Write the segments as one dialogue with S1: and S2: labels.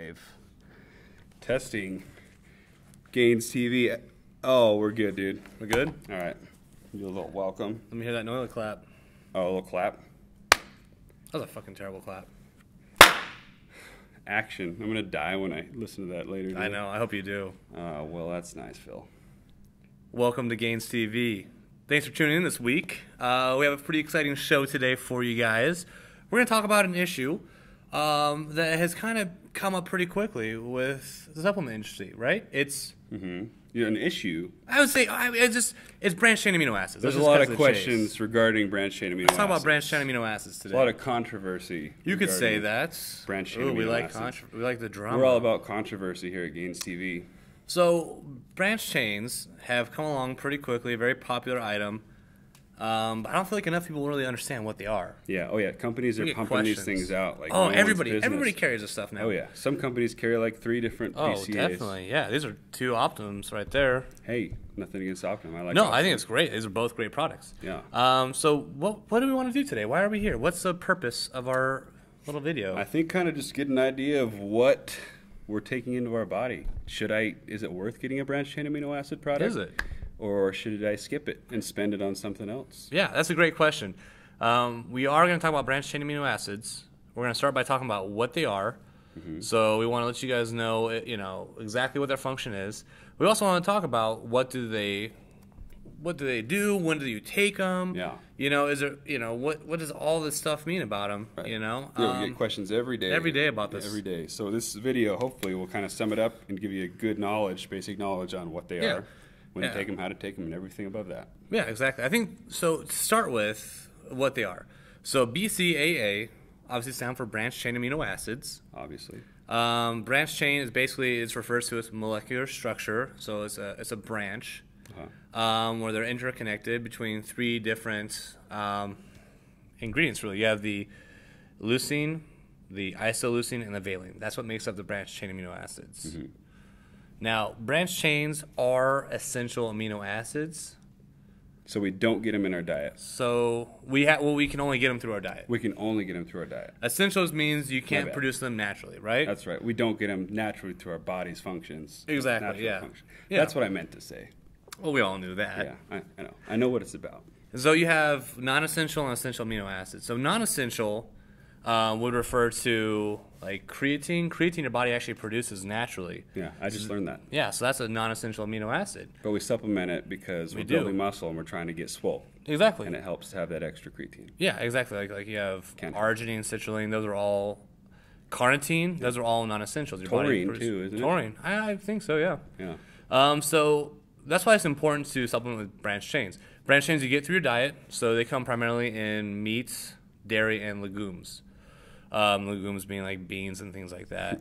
S1: live. Testing. GainZtv. Oh, we're good, dude. We're good? All right. Do a little welcome.
S2: Let me hear that noise clap.
S1: Oh, a little clap.
S2: That was a fucking terrible clap.
S1: Action. I'm going to die when I listen to that later.
S2: I know. I hope you do.
S1: Well, that's nice, Phil.
S2: Welcome to GainZtv. Thanks for tuning in this week. We have a pretty exciting show today for you guys. We're going to talk about an issue that has kind of come up pretty quickly with the supplement industry, right? It's
S1: An issue.
S2: I would say it's branched chain amino acids.
S1: There's a lot of questions regarding branched chain amino acids.
S2: Let's talk about branched chain amino acids today.
S1: A lot of controversy.
S2: You could say that.
S1: Branched chain amino acids.
S2: We like the drama.
S1: We're all about controversy here at GainZtv.
S2: So branched chains have come along pretty quickly, a very popular item. But I don't feel like enough people really understand what they are.
S1: Yeah. Oh, yeah. Companies are pumping these things out. Like
S2: everybody carries this stuff now.
S1: Oh, yeah. Some companies carry like 3 different BCAAs.
S2: Oh, definitely. Yeah, these are 2 Optimums right there.
S1: Hey, nothing against Optimum. I like.
S2: No,
S1: Optimum.
S2: I think it's great. These are both great products.
S1: Yeah.
S2: So what do we want to do today? Why are we here? What's the purpose of our little video?
S1: I think kind of just get an idea of what we're taking into our body. Is it worth getting a branched chain amino acid product?
S2: Is it?
S1: Or should I skip it and spend it on something else?
S2: Yeah, that's a great question. We are going to talk about branched chain amino acids. We're going to start by talking about what they are. So we want to let you guys know, exactly what their function is. We also want to talk about what do they do? When do you take them?
S1: Yeah.
S2: Is there, what does all this stuff mean about them?
S1: Right.
S2: We
S1: get questions every day.
S2: Every day about this.
S1: Every day. So this video hopefully will kind of sum it up and give you a good basic knowledge on what they are. When to take them, how to take them, and everything above that.
S2: Yeah, exactly. I think, so to start with what they are. So BCAA obviously stands for branched chain amino acids.
S1: Obviously.
S2: Branched chain is basically, it's refers to its molecular structure. So it's a branch where they're interconnected between 3 different ingredients, really. You have the leucine, the isoleucine, and the valine. That's what makes up the branched chain amino acids. Now, branched chains are essential amino acids.
S1: So we don't get them in our diet.
S2: So we can only get them through our diet.
S1: We can only get them through our diet.
S2: Essentials means you can't produce them naturally, right?
S1: That's right. We don't get them naturally through our body's functions.
S2: Exactly, yeah.
S1: That's what I meant to say.
S2: Well, we all knew that.
S1: Yeah, I know. I know what it's about.
S2: So you have non-essential and essential amino acids. So non-essential would refer to like creatine. Creatine your body actually produces naturally.
S1: Yeah, I just learned that.
S2: Yeah, so that's a non-essential amino acid.
S1: But we supplement it because we're building muscle and we're trying to get swole.
S2: Exactly.
S1: And it helps to have that extra creatine.
S2: Yeah, exactly. Like you have arginine, citrulline. Those are all carnitine. Those are all non-essentials.
S1: Taurine too, isn't it?
S2: Taurine. I think so. Yeah.
S1: Yeah.
S2: So that's why it's important to supplement with branched chains. Branched chains you get through your diet, so they come primarily in meats, dairy, and legumes. Legumes being like beans and things like that.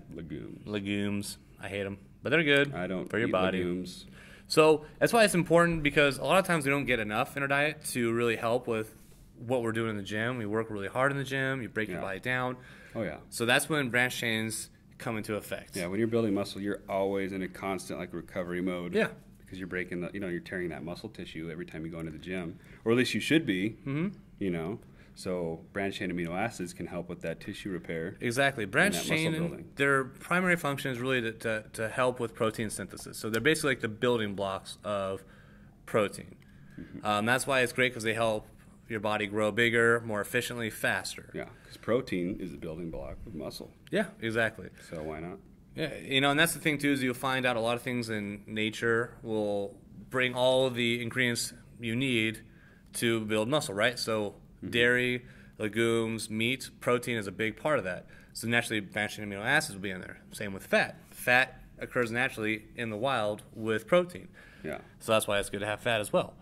S2: Legumes. I hate them, but they're good for your body.
S1: Legumes.
S2: So that's why it's important, because a lot of times we don't get enough in our diet to really help with what we're doing in the gym. We work really hard in the gym. You break your body down.
S1: Oh, yeah.
S2: So that's when branched chains come into effect.
S1: Yeah, when you're building muscle, you're always in a constant recovery mode.
S2: Yeah.
S1: Because you're breaking you're tearing that muscle tissue every time you go into the gym. Or at least you should be, So branched chain amino acids can help with that tissue repair.
S2: Exactly. Branched chain, their primary function is really to help with protein synthesis. So they're basically like the building blocks of protein. That's why it's great, because they help your body grow bigger, more efficiently, faster.
S1: Yeah, because protein is the building block of muscle.
S2: Yeah, exactly.
S1: So why not?
S2: Yeah, and that's the thing too, is you'll find out a lot of things in nature will bring all of the ingredients you need to build muscle, right? So dairy, legumes, meat, protein is a big part of that. So naturally, branched chain amino acids will be in there. Same with fat. Fat occurs naturally in the wild with protein.
S1: Yeah.
S2: So that's why it's good to have fat as well.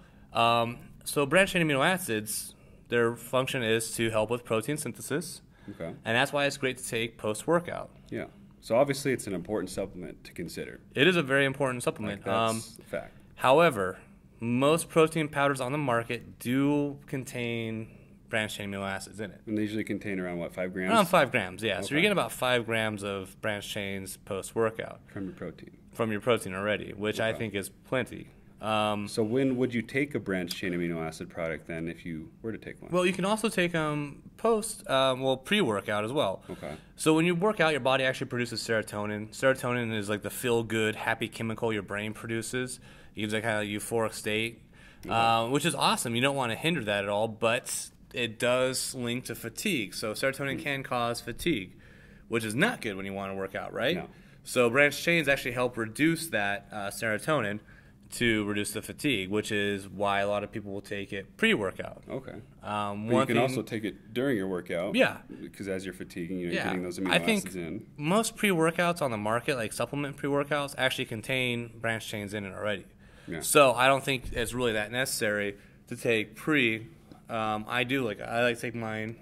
S2: So branched chain amino acids, their function is to help with protein synthesis.
S1: Okay.
S2: And that's why it's great to take post-workout.
S1: Yeah. So obviously it's an important supplement to consider.
S2: It is a very important supplement.
S1: That's a fact.
S2: However, most protein powders on the market do contain branched chain amino acids in it.
S1: And they usually contain around, 5 grams?
S2: Around 5 grams, yeah.
S1: Okay.
S2: So you're getting about 5 grams of branched chains post-workout.
S1: From your protein.
S2: From your protein already, which I think is plenty.
S1: So when would you take a branched chain amino acid product then if you were to take one?
S2: Well, you can also take them pre-workout as well.
S1: Okay.
S2: So when you work out, your body actually produces serotonin. Serotonin is like the feel-good, happy chemical your brain produces. It gives that kind of euphoric state, which is awesome. You don't want to hinder that at all, but it does link to fatigue. So serotonin can cause fatigue, which is not good when you want to work out, right?
S1: No.
S2: So branched chains actually help reduce that serotonin to reduce the fatigue, which is why a lot of people will take it pre-workout.
S1: Okay. You can also take it during your workout.
S2: Yeah.
S1: Because as you're fatiguing, you're
S2: Yeah.
S1: getting those amino
S2: I think
S1: acids in.
S2: most pre-workouts on the market, like supplement pre-workouts, actually contain branched chains in it already.
S1: Yeah.
S2: So I don't think it's really that necessary to take pre. I like to take mine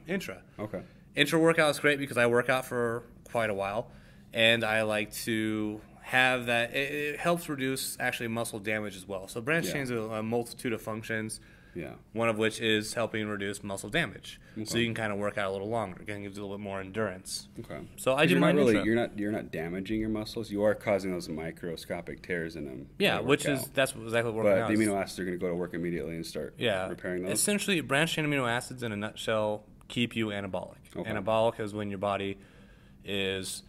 S2: intra.
S1: Okay.
S2: Intra workout is great because I work out for quite a while, and I like to have that. It helps reduce actually muscle damage as well. So branched chains have a multitude of functions.
S1: Yeah.
S2: One of which is helping reduce muscle damage.
S1: Okay.
S2: So you can kind of work out a little longer. Again, gives you a little bit more endurance.
S1: Okay.
S2: So I do
S1: you're
S2: mine
S1: not really
S2: intra.
S1: you're not damaging your muscles. You are causing those microscopic tears in them.
S2: Yeah, that's exactly what we're
S1: But the amino acids are going to go to work immediately and start repairing those.
S2: Essentially, branched chain amino acids in a nutshell keep you anabolic.
S1: Okay.
S2: Anabolic is when your body is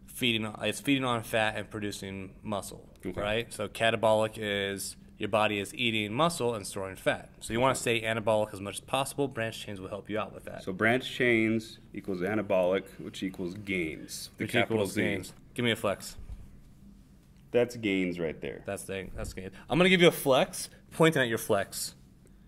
S2: feeding on fat and producing muscle, right? So catabolic is your body is eating muscle and storing fat. So you want to stay anabolic as much as possible. Branched chains will help you out with that.
S1: So branched chains equals anabolic, which equals gains. The capital Z.
S2: Gains. Give me a flex.
S1: That's gains right there.
S2: That's gains. I'm going to give you a flex, pointing at your flex.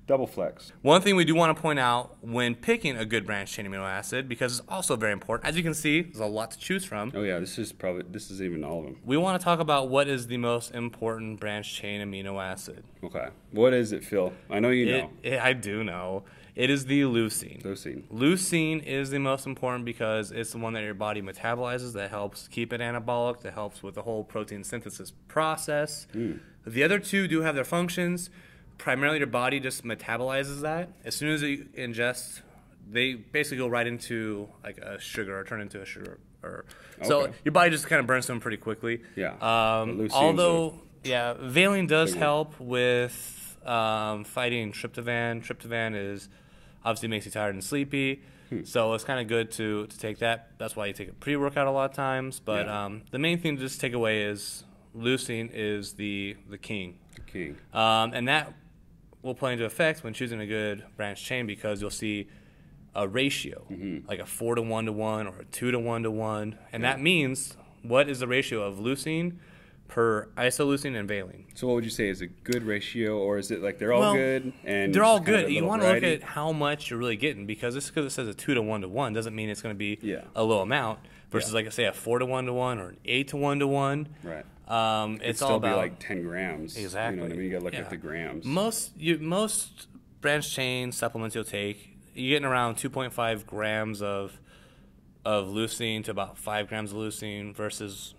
S1: Double flex.
S2: One thing we do want to point out when picking a good branched chain amino acid, because it's also very important. As you can see, there's a lot to choose from.
S1: Oh yeah, this is even all of them.
S2: We want to talk about what is the most important branched chain amino acid.
S1: Okay. What is it, Phil? I know you know.
S2: I do know. It is the leucine. Leucine is the most important because it's the one that your body metabolizes that helps keep it anabolic, that helps with the whole protein synthesis process. The other two do have their functions. Primarily, your body just metabolizes that. As soon as you ingest, they basically go right into like a sugar or turn into a sugar. So your body just kind of burns them pretty quickly.
S1: Yeah.
S2: Although, valine does help with fighting tryptophan. Tryptophan is obviously makes you tired and sleepy. So it's kind of good to take that. That's why you take it pre-workout a lot of times. But the main thing to just take away is leucine is the king.
S1: The king.
S2: And that will play into effect when choosing a good branched chain because you'll see a ratio, like a 4-to-1 to 1 or a 2-to-1 to 1. And that means what is the ratio of leucine per isoleucine and valine.
S1: So what would you say is a good ratio, or is it like they're all good? And
S2: they're all good. You want to look at how much you're really getting because just because it says a 2-to-1 to 1 doesn't mean it's going to be a low amount versus like say a 4-to-1 to 1 or an 8-to-1 to 1.
S1: Right.
S2: It's
S1: still
S2: all about
S1: be like 10 grams.
S2: Exactly.
S1: You know what I mean? You got to look at the grams.
S2: Most branched chain supplements you'll take, you're getting around 2.5 grams of leucine to about 5 grams of leucine versus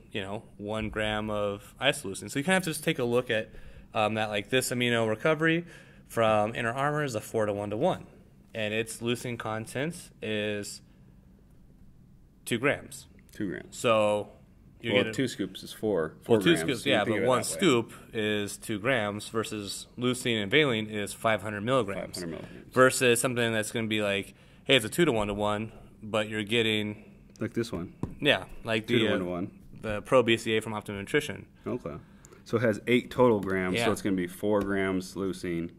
S2: 1 gram of isoleucine. So you kind of have to just take a look at that. Like this amino recovery from Inner Armour is a 4-to-1 to 1, and its leucine content is 2 grams.
S1: 2 grams.
S2: So.
S1: 2 scoops is 4
S2: Well,
S1: grams.
S2: 2 scoops, but 1 scoop is 2 grams versus leucine and valine is 500 milligrams.
S1: 500 milligrams.
S2: Versus something that's going to be like, hey, it's a 2-to-1 to 1, but you're getting...
S1: Like this one.
S2: Yeah, like
S1: 2-to-1 to 1.
S2: The Pro BCAA from Optimum Nutrition.
S1: Okay. So it has 8 total grams,
S2: Yeah.
S1: so it's going to be 4 grams leucine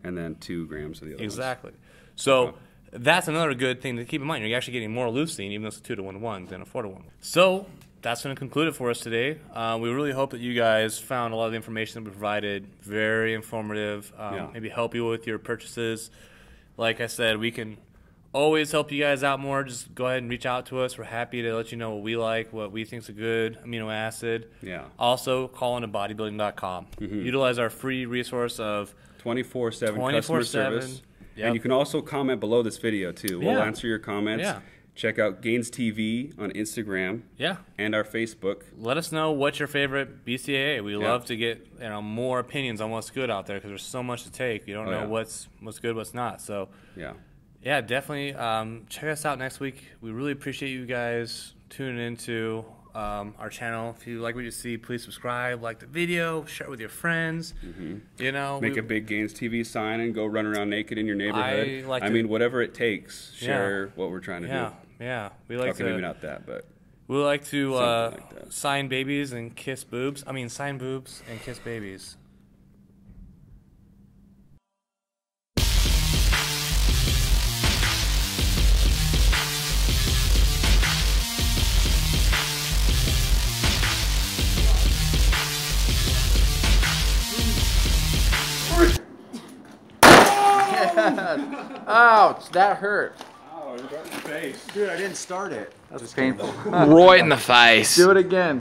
S1: and then 2 grams of the other
S2: Exactly. So... That's another good thing to keep in mind. You're actually getting more leucine, even though it's a 2-to-1 to 1 than a 4-to-1. So that's going to conclude it for us today. We really hope that you guys found a lot of the information that we provided very informative, maybe help you with your purchases. Like I said, we can always help you guys out more. Just go ahead and reach out to us. We're happy to let you know what we like, what we think is a good amino acid.
S1: Yeah.
S2: Also, call into bodybuilding.com. Utilize our free resource of
S1: 24/7 customer service. Yep. And you can also comment below this video, too. We'll answer your comments.
S2: Yeah.
S1: Check out GainZtv on Instagram and our Facebook.
S2: Let us know what's your favorite BCAA. We love to get more opinions on what's good out there because there's so much to take. You don't know what's good, what's not. So, definitely check us out next week. We really appreciate you guys tuning into our channel. If you like what you see, please subscribe, like the video, share it with your friends. You know,
S1: make a big GainZtv sign and go run around naked in your neighborhood. I mean, whatever it takes. Share what we're trying to do.
S2: Yeah, we like to.
S1: Maybe not that, but
S2: we like to sign babies and kiss boobs. I mean, sign boobs and kiss babies.
S3: Ouch, that hurt.
S1: Oh, you're right in the face.
S3: Dude, I didn't start it. That's painful.
S4: Right in the face.
S3: Do it again.